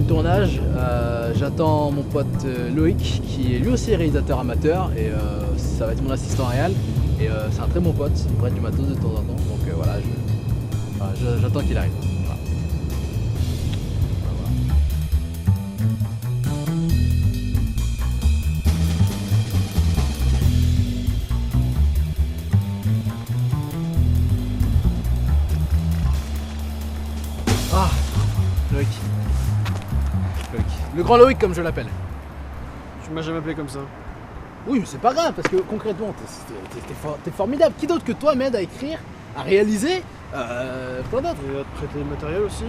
tournage. J'attends mon pote Loïc qui est lui aussi réalisateur amateur et ça va être mon assistant réel. Et c'est un très bon pote, il me prête du matos de temps en temps. Donc voilà, j'attends qu'il arrive. Voilà. Ah, Loïc. Loïc. Le grand Loïc comme je l'appelle. Tu m'as jamais appelé comme ça. Oui mais c'est pas grave parce que concrètement t'es formidable. Qui d'autre que toi m'aide à écrire, à réaliser, plein d'autres. Et à te prêter le matériel aussi.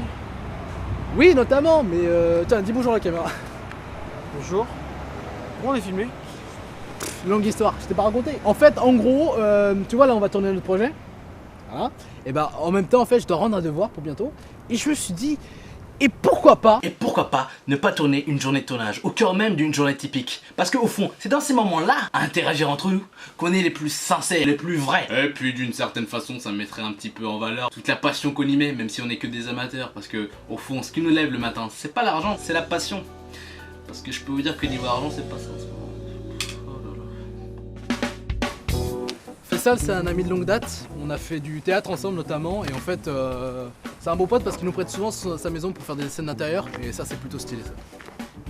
Oui notamment mais tiens dis bonjour à la caméra. Bonjour. Pourquoi on est filmé? Longue histoire, je t'ai pas raconté. En fait en gros tu vois là on va tourner notre projet. Voilà. Et bah en même temps en fait je dois rendre un devoir pour bientôt. Et je me suis dit et pourquoi pas ne pas tourner une journée de tournage au cœur même d'une journée typique. Parce qu'au fond, c'est dans ces moments-là, à interagir entre nous, qu'on est les plus sincères, les plus vrais. Et puis d'une certaine façon, ça mettrait un petit peu en valeur toute la passion qu'on y met, même si on est que des amateurs. Parce que au fond, ce qui nous lève le matin, c'est pas l'argent, c'est la passion. Parce que je peux vous dire que niveau argent, c'est pas ça en ce moment. Faisal c'est un ami de longue date, on a fait du théâtre ensemble notamment et en fait c'est un beau pote parce qu'il nous prête souvent sa maison pour faire des scènes d'intérieur et ça c'est plutôt stylé ça.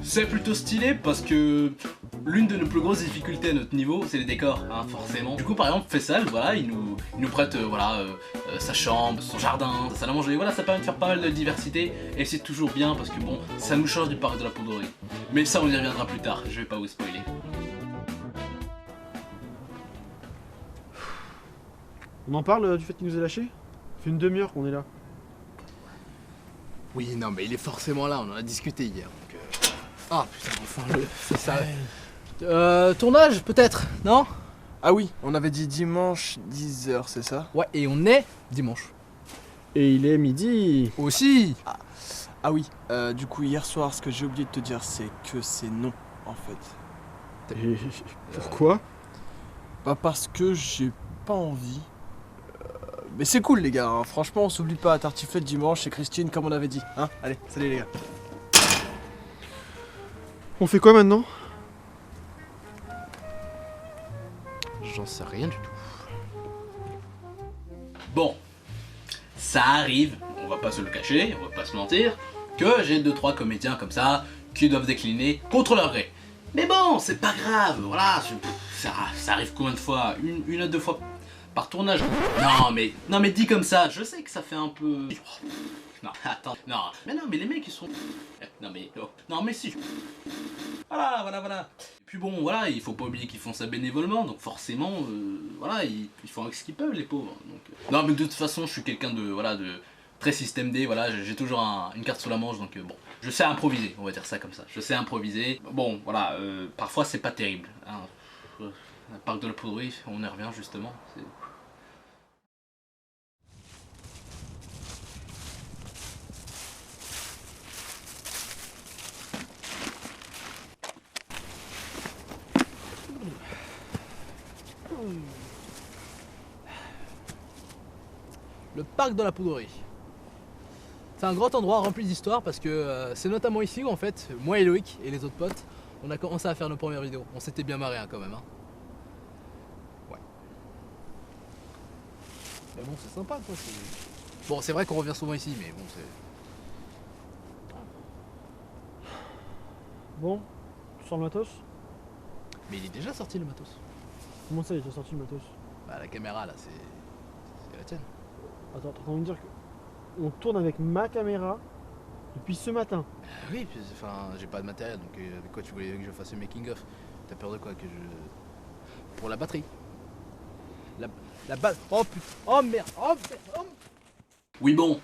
C'est plutôt stylé parce que l'une de nos plus grosses difficultés à notre niveau, c'est les décors, hein, forcément. Du coup, par exemple, Faisal, voilà, il nous prête sa chambre, son jardin, sa salle à manger. Voilà, ça permet de faire pas mal de diversité et c'est toujours bien parce que bon, ça nous change du parc de la Poudrerie. Mais ça, on y reviendra plus tard, je vais pas vous spoiler. On en parle du fait qu'il nous ait lâché? Ça fait une demi-heure qu'on est là. Oui non mais il est forcément là, on en a discuté hier donc Ah putain enfin le Faisal. Tournage peut-être, non? Ah oui, on avait dit dimanche 10h, c'est ça? Ouais et on est dimanche. Et il est midi. Aussi. Ah oui, du coup hier soir, ce que j'ai oublié de te dire, c'est que c'est non, en fait. Et pourquoi? Bah parce que j'ai pas envie. Mais c'est cool les gars, hein. Franchement on s'oublie pas à tartifler le dimanche chez Christine comme on avait dit. Hein, allez, salut les gars. On fait quoi maintenant? J'en sais rien du tout. Bon, ça arrive, on va pas se le cacher, on va pas se mentir, que j'ai 2-3 comédiens comme ça qui doivent décliner contre leur gré. Mais bon, c'est pas grave, voilà, ça arrive combien de fois? Une à deux fois par tournage. Non mais dit comme ça, je sais que ça fait un peu... Non, attends, non mais les mecs ils sont... Non mais si. Voilà. Et puis bon, voilà, il faut pas oublier qu'ils font ça bénévolement, donc forcément, voilà, ils font avec ce qu'ils peuvent les pauvres. Donc, non mais de toute façon, je suis quelqu'un de très système D, voilà, j'ai toujours une carte sous la manche, donc bon, je sais improviser, on va dire ça comme ça. Je sais improviser. Bon, voilà, parfois c'est pas terrible. Hein. Le parc de la Poudrerie, on y revient justement. Le parc de la Poudrerie. C'est un grand endroit rempli d'histoire parce que c'est notamment ici où en fait, moi et Loïc et les autres potes, on a commencé à faire nos premières vidéos. On s'était bien marré hein, quand même. Hein. Ouais. Mais bon, c'est sympa quoi. Bon, c'est vrai qu'on revient souvent ici, mais bon, c'est... Bon, tu sors le matos? Mais il est déjà sorti le matos. Comment ça il est déjà sorti le matos? Bah la caméra là, c'est la tienne. Attends, t'as envie de dire que on tourne avec ma caméra depuis ce matin? Oui, puis, enfin, j'ai pas de matériel, donc de quoi tu voulais que je fasse le making of? T'as peur de quoi que je... Pour la batterie. La base... Oh putain... Oh merde... Oh merde... Oui bon,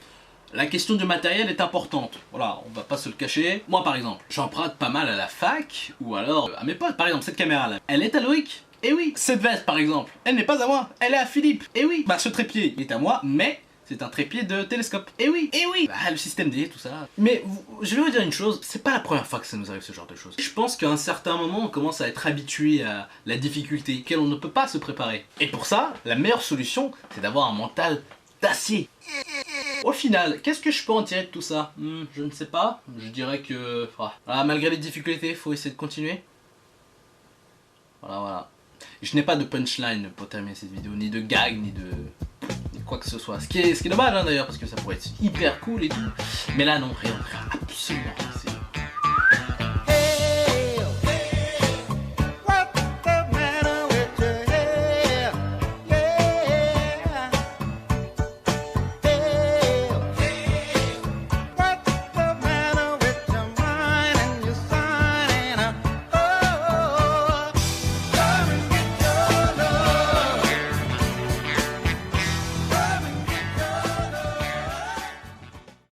la question du matériel est importante, voilà, on va pas se le cacher. Moi par exemple, j'emprunte pas mal à la fac, ou alors à mes potes. Par exemple, cette caméra là, elle est à Loïc. Eh oui, cette veste par exemple, elle n'est pas à moi, elle est à Philippe. Eh oui, bah ce trépied il est à moi, mais c'est un trépied de télescope. Eh oui, bah, le système D, tout ça. Mais je vais vous dire une chose, c'est pas la première fois que ça nous arrive ce genre de choses. Je pense qu'à un certain moment, on commence à être habitué à la difficulté, auquel on ne peut pas se préparer. Et pour ça, la meilleure solution, c'est d'avoir un mental d'acier. Au final, qu'est-ce que je peux en tirer de tout ça? Je ne sais pas. Je dirais que voilà, malgré les difficultés, il faut essayer de continuer. Voilà. Je n'ai pas de punchline pour terminer cette vidéo, ni de gag, ni de quoi que ce soit. Ce qui est dommage hein, d'ailleurs, parce que ça pourrait être hyper cool et tout. Mais là non, rien, absolument